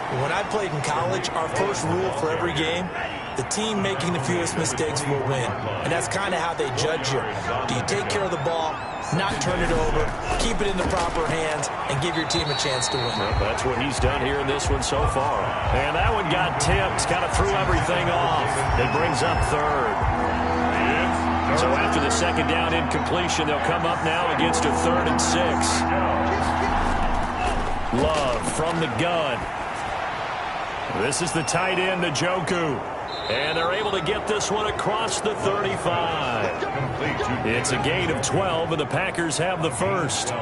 When I played in college, our first rule for every game, the team making the fewest mistakes will win. And that's kind of how they judge you. Do you take care of the ball, not turn it over, keep it in the proper hands, and give your team a chance to win? Well, that's what he's done here in this one so far. And that one got tipped, kind of threw everything off. It brings up third. So after the second down incompletion, they'll come up now against a 3rd and 6. Love from the gun. This is the tight end, Njoku. And they're able to get this one across the 35. It's a gain of 12, and the Packers have the first.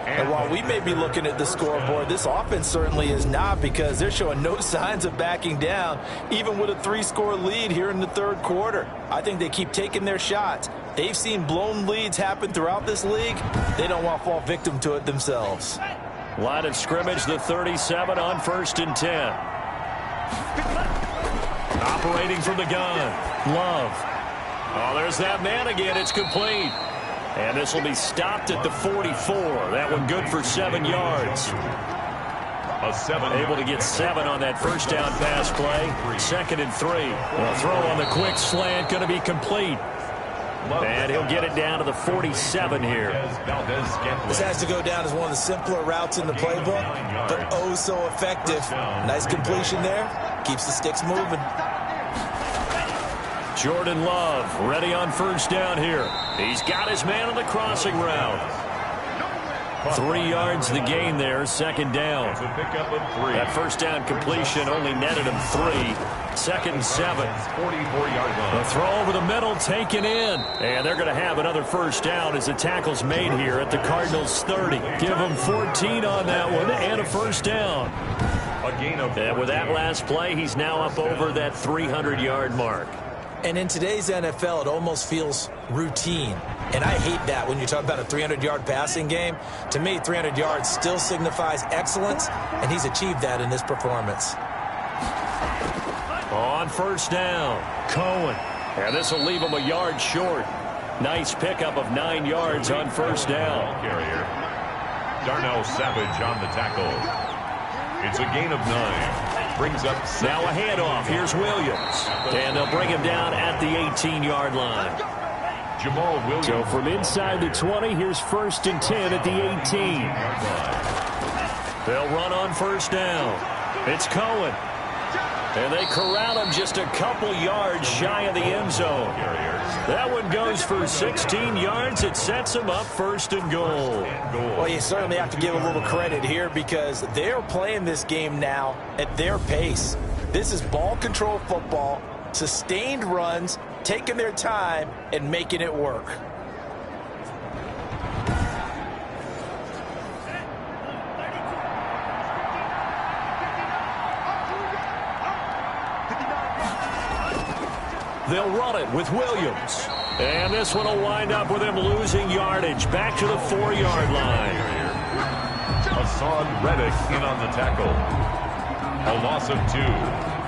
And while we may be looking at the scoreboard, this offense certainly is not, because they're showing no signs of backing down, even with a 3-score lead here in the third quarter. I think they keep taking their shots. They've seen blown leads happen throughout this league. They don't want to fall victim to it themselves. Line of scrimmage, the 37 on 1st and 10. Operating from the gun, Love. Oh, there's that man again. It's complete. And this will be stopped at the 44. That one good for 7 yards. Able to get 7 on that first down pass play. 2nd and 3. A throw on the quick slant, going to be complete. And he'll get it down to the 47 here. This has to go down as one of the simpler routes in the playbook, but oh so effective. Nice completion there. Keeps the sticks moving. Jordan Love ready on first down here. He's got his man on the crossing route. 3 yards the gain there, 2nd down. That first down completion only netted him 3. 2nd and 7. A throw over the middle taken in. And they're going to have another first down as the tackle's made here at the Cardinals 30. Give them 14 on that one and a first down. And with that last play, he's now up over that 300-yard mark. And in today's NFL, it almost feels routine. And I hate that when you talk about a 300-yard passing game. To me, 300 yards still signifies excellence, and he's achieved that in this performance. On first down, Cohen. And this will leave him a yard short. Nice pickup of 9 yards on first down. Carrier. Darnell Savage on the tackle. It's a gain of 9. Brings up 7. Now a handoff. Here's Williams. And they'll bring him down at the 18-yard line. Jamal Williams. So from inside the 20, here's 1st and 10 at the 18. They'll run on first down. It's Cohen. And they corral him just a couple yards shy of the end zone. That one goes for 16 yards. It sets him up 1st and goal. Well, you certainly have to give a little credit here, because they're playing this game now at their pace. This is ball control football, sustained runs, taking their time and making it work. They'll run it with Williams. And this one will wind up with him losing yardage back to the 4-yard line. Hassan Reddick in on the tackle. A loss of 2.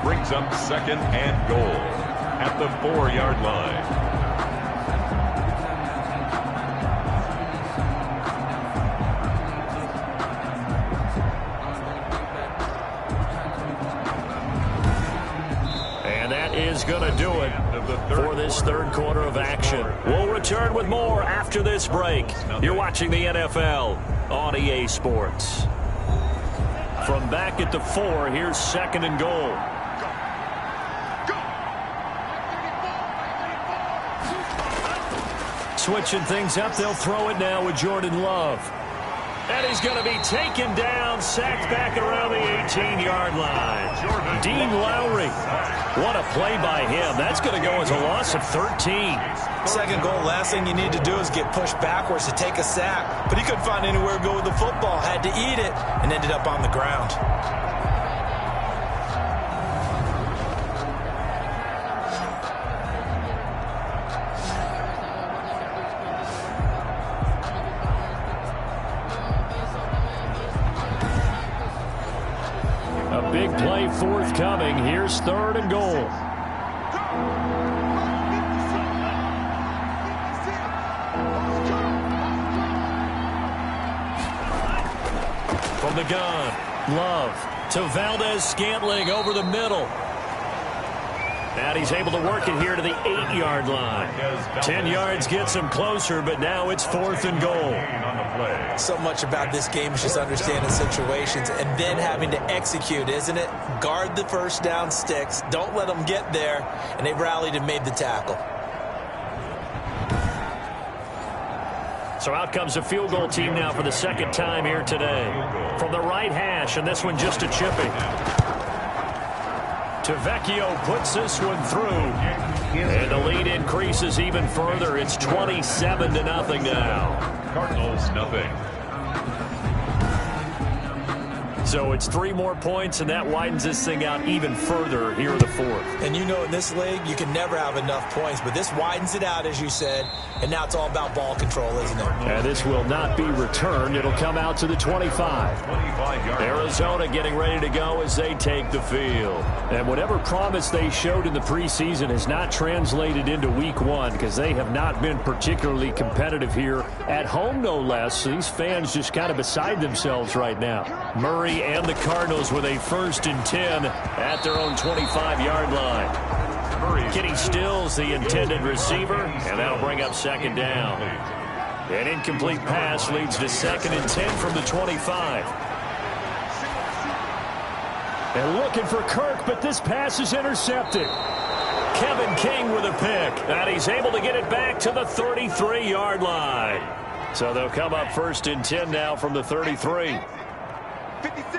Brings up 2nd and goal at the 4-yard line. Is going to do it for this third quarter of action. We'll return with more after this break. You're watching the NFL on EA Sports. From back at the 4, here's 2nd and goal. Switching things up, they'll throw it now with Jordan Love. And he's going to be taken down, sacked back around the 18-yard line. Dean Lowry. What a play by him. That's going to go as a loss of 13. Second goal, last thing you need to do is get pushed backwards to take a sack. But he couldn't find anywhere to go with the football. Had to eat it and ended up on the ground. Big play forthcoming. Here's 3rd and goal. From the gun, Love To Valdez-Scantling over the middle. And he's able to work it here to the 8-yard line. 10 yards gets him closer, but now it's 4th and goal. So much about this game is just understanding situations and then having to execute, isn't it? Guard the first down sticks. Don't let them get there. And they rallied and made the tackle. So out comes a field goal team now for the second time here today. From the right hash, and this one just a chipping. Tavecchio puts this one through. And the lead increases even further. It's 27-0 now. Cardinals, nothing. So it's 3 more points, and that widens this thing out even further here in the 4th. And you know in this league, you can never have enough points, but this widens it out, as you said, and now it's all about ball control, isn't it? And this will not be returned. It'll come out to the 25. Arizona getting ready to go as they take the field. And whatever promise they showed in the preseason has not translated into week 1 because they have not been particularly competitive here at home, no less. These fans just kind of beside themselves right now. Murray and the Cardinals with a 1st and 10 at their own 25-yard line. Kenny Stills, the intended receiver, and that'll bring up 2nd down. An incomplete pass leads to 2nd and 10 from the 25. And looking for Kirk, but this pass is intercepted. Kevin King with a pick, and he's able to get it back to the 33-yard line. So they'll come up 1st and 10 now from the 33. 56.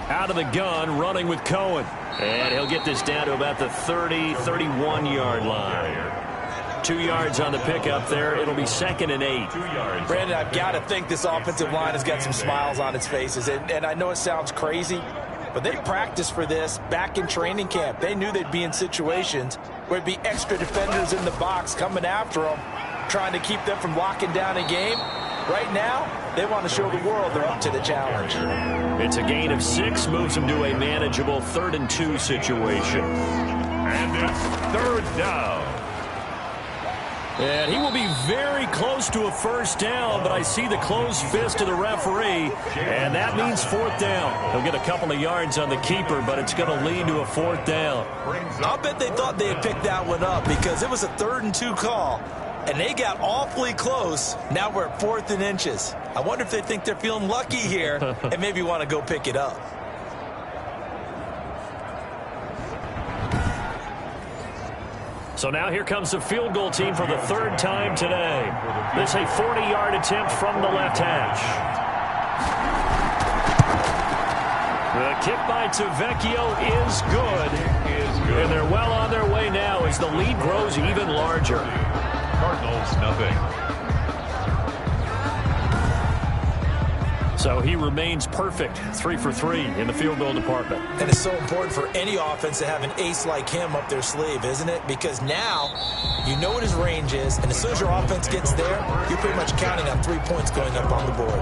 Out of the gun, running with Cohen. And he'll get this down to about the 31-yard line. 2 yards on the pickup there. It'll be 2nd and 8. Brandon, I've got to think this offensive line has got some smiles on its faces. And I know it sounds crazy, but they practiced for this back in training camp. They knew they'd be in situations where it'd be extra defenders in the box coming after them, trying to keep them from locking down a game. Right now, they want to show the world they're up to the challenge. It's a gain of 6, moves them to a manageable 3rd and 2 situation. And it's 3rd down. And he will be very close to a 1st down, but I see the closed fist of the referee, and that means 4th down. He'll get a couple of yards on the keeper, but it's going to lead to a 4th down. I'll bet they thought they had picked that one up because it was a 3rd and 2 call. And they got awfully close. Now we're at 4th and inches. I wonder if they think they're feeling lucky here and maybe want to go pick it up. So now here comes the field goal team for the 3rd time today. This is a 40-yard attempt from the left hash. The kick by Tavecchio is good. And they're well on their way now as the lead grows even larger. Cardinals, nothing. So he remains perfect, 3 for 3 in the field goal department. And it's so important for any offense to have an ace like him up their sleeve, isn't it? Because now you know what his range is, and as soon as your offense gets there, you're pretty much counting on 3 points going up on the board.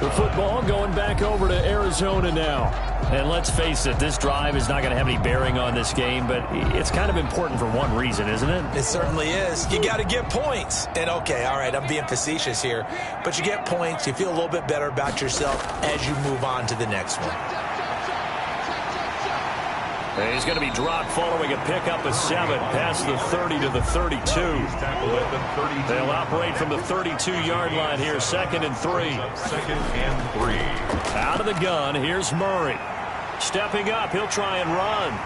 The football going back over to Arizona now. And let's face it, this drive is not going to have any bearing on this game, but it's kind of important for one reason, isn't it? It certainly is. You got to get points. And, okay, all right, I'm being facetious here, but you get points, you feel a little bit better about yourself as you move on to the next one. And he's going to be dropped following a pickup of 7 past the 30 to the 32. They'll operate from the 32-yard line here, 2nd and 3. 2nd and 3. Out of the gun, here's Murray. Stepping up, he'll try and run.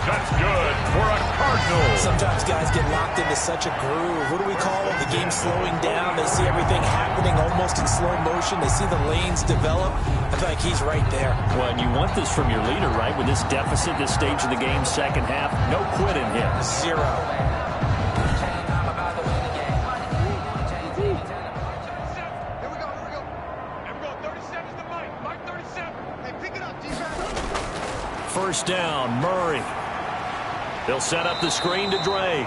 That's good for a Cardinal. Sometimes guys get locked into such a groove. What do we call it? The game slowing down. They see everything happening almost in slow motion. They see the lanes develop. I feel like he's right there. Well, and you want this from your leader, right? With this deficit, this stage of the game, second half, no quit in him. 0. First down, Murray. They'll set up the screen to Drake.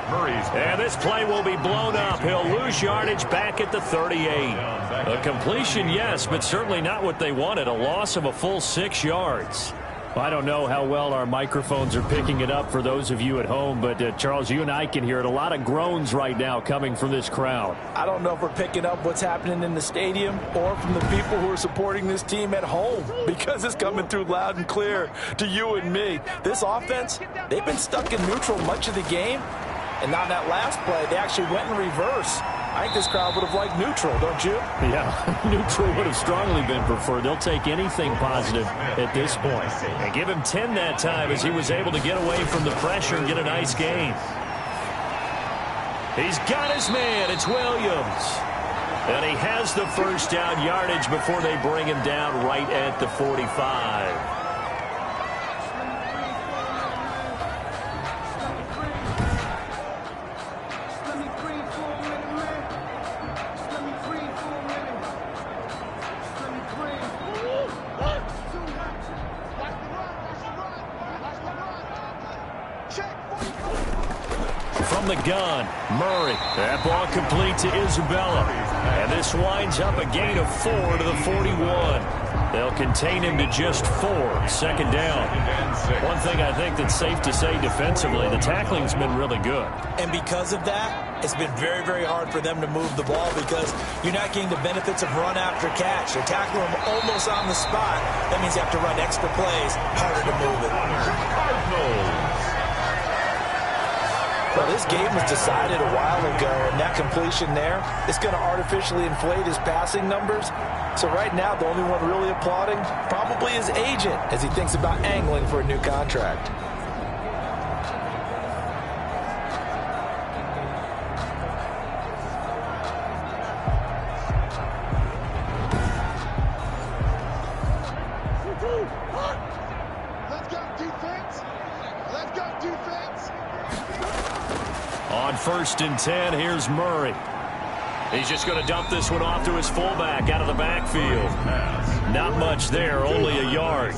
And this play will be blown up. He'll lose yardage back at the 38. A completion, yes, but certainly not what they wanted. A loss of a full 6 yards. I don't know how well our microphones are picking it up for those of you at home, but Charles, you and I can hear it. A lot of groans right now coming from this crowd. I don't know if we're picking up what's happening in the stadium or from the people who are supporting this team at home, because it's coming through loud and clear to you and me. This offense, they've been stuck in neutral much of the game, and on that last play, they actually went in reverse. I think this crowd would have liked neutral, don't you? Yeah, neutral would have strongly been preferred. They'll take anything positive at this point. And give him 10 that time as he was able to get away from the pressure and get a nice gain. He's got his man. It's Williams. And he has the first down yardage before they bring him down right at the 45. From the gun, Murray. That ball complete to Isabella. And this winds up a gain of 4 to the 41. They'll contain him to just 4. Second down. One thing I think that's safe to say defensively, the tackling's been really good. And because of that, it's been very, very hard for them to move the ball because you're not getting the benefits of run after catch. They're tackling them almost on the spot. That means you have to run extra plays, harder to move it. Well, this game was decided a while ago, and that completion there is going to artificially inflate his passing numbers. So right now, the only one really applauding probably his agent as he thinks about angling for a new contract. Let's go, defense! Let's go, defense! On 1st and 10, here's Murray. He's just going to dump this one off to his fullback out of the backfield. Not much there, only a yard.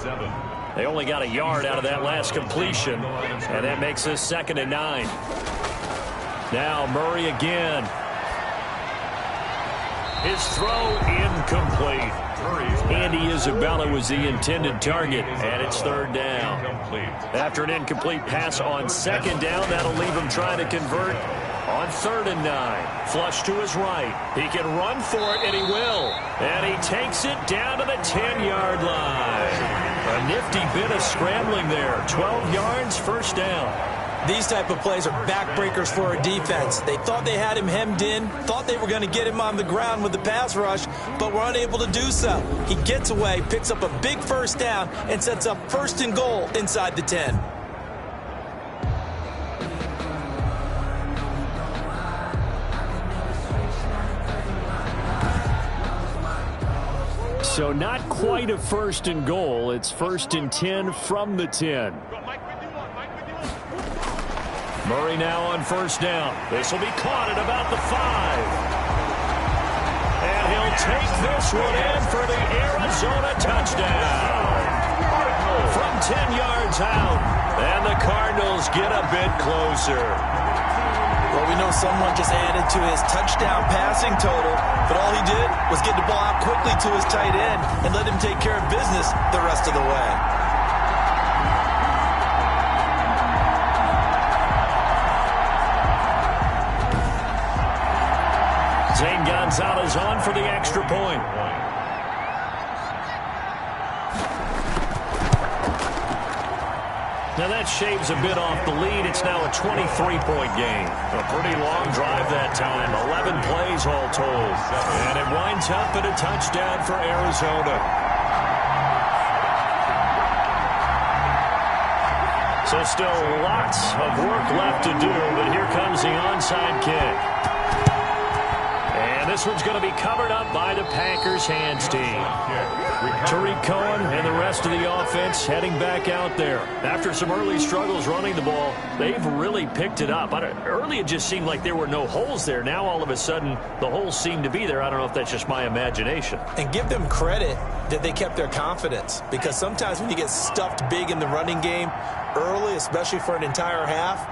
They only got a yard out of that last completion, and that makes this 2nd and 9. Now Murray again. His throw incomplete. Andy Isabella was the intended target, and it's 3rd down. After an incomplete pass on 2nd down, that'll leave him trying to convert on 3rd and 9. Flush to his right. He can run for it, and he will. And he takes it down to the 10-yard line. A nifty bit of scrambling there. 12 yards, 1st down. These type of plays are backbreakers for a defense. They thought they had him hemmed in, thought they were going to get him on the ground with the pass rush, but were unable to do so. He gets away, picks up a big 1st down, and sets up 1st and goal inside the 10. So not quite a 1st and goal. It's 1st and 10 from the 10. Murray now on 1st down. This will be caught at about the 5. And he'll take this one in for the Arizona touchdown. From 10 yards out. And the Cardinals get a bit closer. Well, we know someone just added to his touchdown passing total, but all he did was get the ball out quickly to his tight end and let him take care of business the rest of the way. Zane Gonzalez on for the extra point. Now that shaves a bit off the lead. It's now a 23-point game. A pretty long drive that time. 11 plays all told. And it winds up at a touchdown for Arizona. So still lots of work left to do, but here comes the onside kick. And this one's going to be covered up by the Packers hands team. Tariq Cohen and the rest of the offense heading back out there. After some early struggles running the ball, they've really picked it up. Early it just seemed like there were no holes there. Now all of a sudden the holes seem to be there. I don't know if that's just my imagination. And give them credit that they kept their confidence, because sometimes when you get stuffed big in the running game early, especially for an entire half,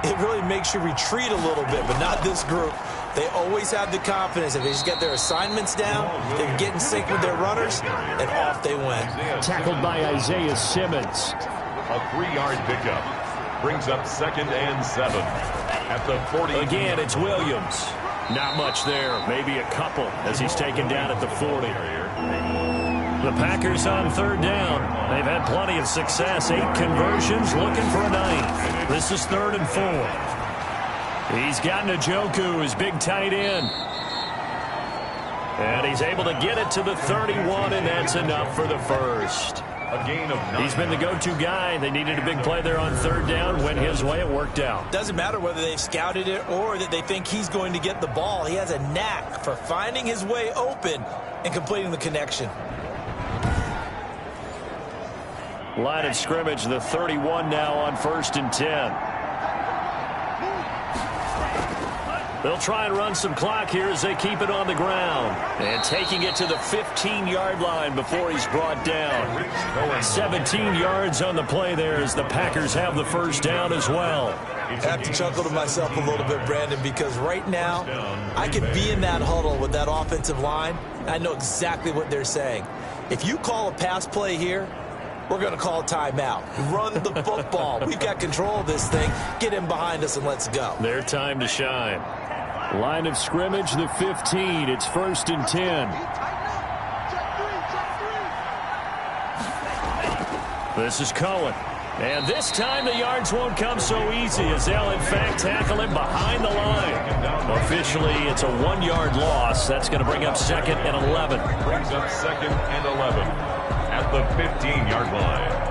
it really makes you retreat a little bit, but not this group. They always have the confidence. If they just get their assignments down, they can get in sync with their runners, and off they went. Tackled by Isaiah Simmons. A 3-yard pickup brings up 2nd and 7 at the 40. Again, it's Williams. Not much there, maybe a couple as he's taken down at the 40. The Packers on 3rd down. They've had plenty of success. 8 conversions, looking for a 9th. This is 3rd and 4. He's got Njoku, his big tight end. And he's able to get it to the 31, and that's enough for the first. A gain of 9. He's been the go-to guy. They needed a big play there on 3rd down. Went his way. It worked out. Doesn't matter whether they've scouted it or that they think he's going to get the ball. He has a knack for finding his way open and completing the connection. Line of scrimmage, the 31 now on 1st and 10. They'll try and run some clock here as they keep it on the ground. And taking it to the 15-yard line before he's brought down. 17 yards on the play there as the Packers have the first down as well. I have to chuckle to myself a little bit, Brandon, because right now I could be in that huddle with that offensive line. I know exactly what they're saying. If you call a pass play here, we're going to call a timeout. Run the football. We've got control of this thing. Get in behind us and let's go. Their time to shine. Line of scrimmage, the 15. It's 1st and 10. This is Cohen. And this time the yards won't come so easy as they'll in fact tackle him behind the line. Officially, it's a 1-yard loss. That's going to bring up 2nd and 11. Brings up 2nd and 11 at the 15-yard line.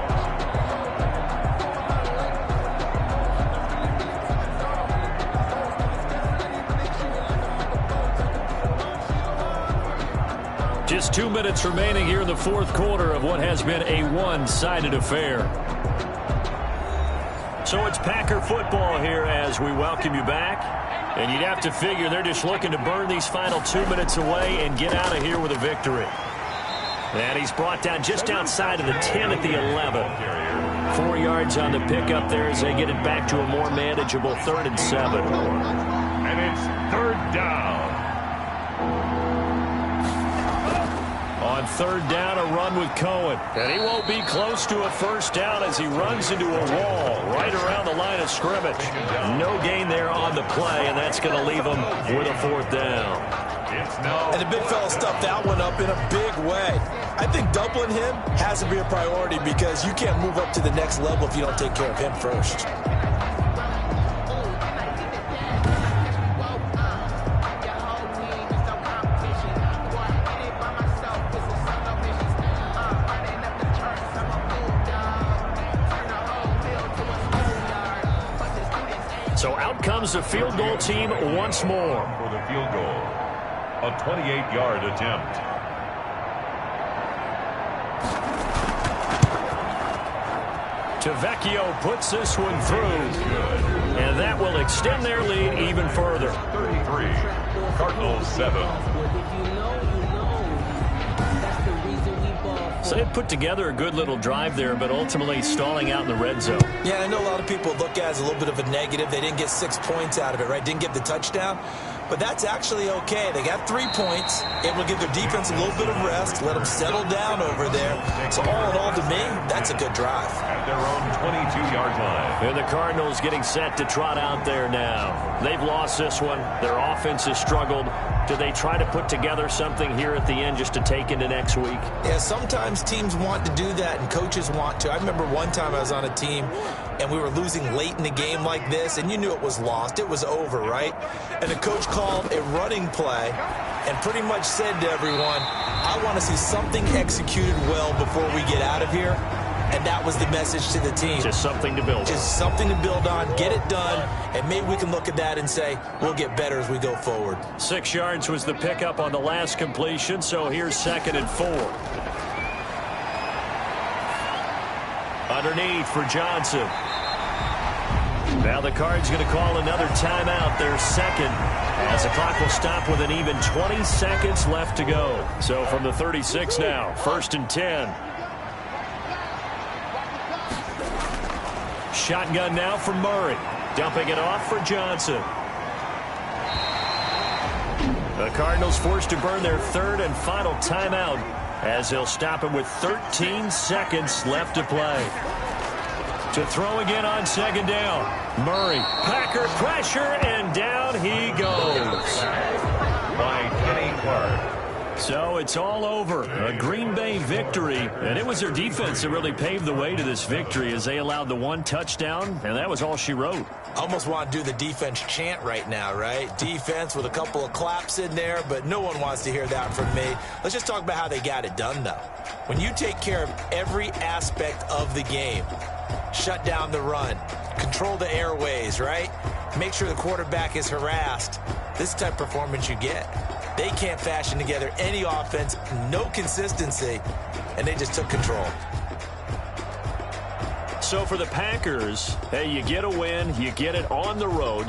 Just 2 minutes remaining here in the 4th quarter of what has been a one-sided affair. So it's Packer football here as we welcome you back. And you'd have to figure they're just looking to burn these final 2 minutes away and get out of here with a victory. And he's brought down just outside of the 10 at the 11. 4 yards on the pickup there as they get it back to a more manageable 3rd and 7. And it's 3rd down. On 3rd down, a run with Cohen. And he won't be close to a first down as he runs into a wall right around the line of scrimmage. No gain there on the play, and that's going to leave him with a 4th down. And the big fella stuffed that one up in a big way. I think doubling him has to be a priority because you can't move up to the next level if you don't take care of him first. So out comes the field goal team once more. For the field goal, a 28-yard attempt. Tavecchio puts this one through. And that will extend their lead even further. 33, Cardinals 7. So they put together a good little drive there, but ultimately stalling out in the red zone. Yeah, I know a lot of people look at it as a little bit of a negative. They didn't get 6 points out of it, right? Didn't get the touchdown. But that's actually okay. They got 3 points, able to give their defense a little bit of rest, let them settle down over there. So all in all, to me, that's a good drive. At their own 22-yard line. And the Cardinals getting set to trot out there now. They've lost this one. Their offense has struggled. Do they try to put together something here at the end just to take into next week? Yeah, sometimes teams want to do that and coaches want to. I remember one time I was on a team and we were losing late in the game like this, and you knew it was lost. It was over, right? And the coach called a running play and pretty much said to everyone, I want to see something executed well before we get out of here. And that was the message to the team. Just something to build on. Just something to build on, get it done, and maybe we can look at that and say, we'll get better as we go forward. 6 yards was the pickup on the last completion, so here's 2nd and 4. Underneath for Johnson. Now the Cards going to call another timeout, their second, as the clock will stop with an even 20 seconds left to go. So from the 36 now, 1st and 10. Shotgun now for Murray. Dumping it off for Johnson. The Cardinals forced to burn their third and final timeout as they'll stop it with 13 seconds left to play. To throw again on second down. Murray, Packer pressure, and down he goes. By Kenny Clark. So it's all over. A Green Bay victory, and it was their defense that really paved the way to this victory as they allowed the one touchdown, and that was all she wrote. Almost want to do the defense chant right now, right? Defense with a couple of claps in there, but no one wants to hear that from me. Let's just talk about how they got it done, though. When you take care of every aspect of the game, shut down the run, control the airways, right? Make sure the quarterback is harassed. This type of performance you get. They can't fashion together any offense, no consistency, and they just took control. So for the Packers, hey, you get a win, you get it on the road.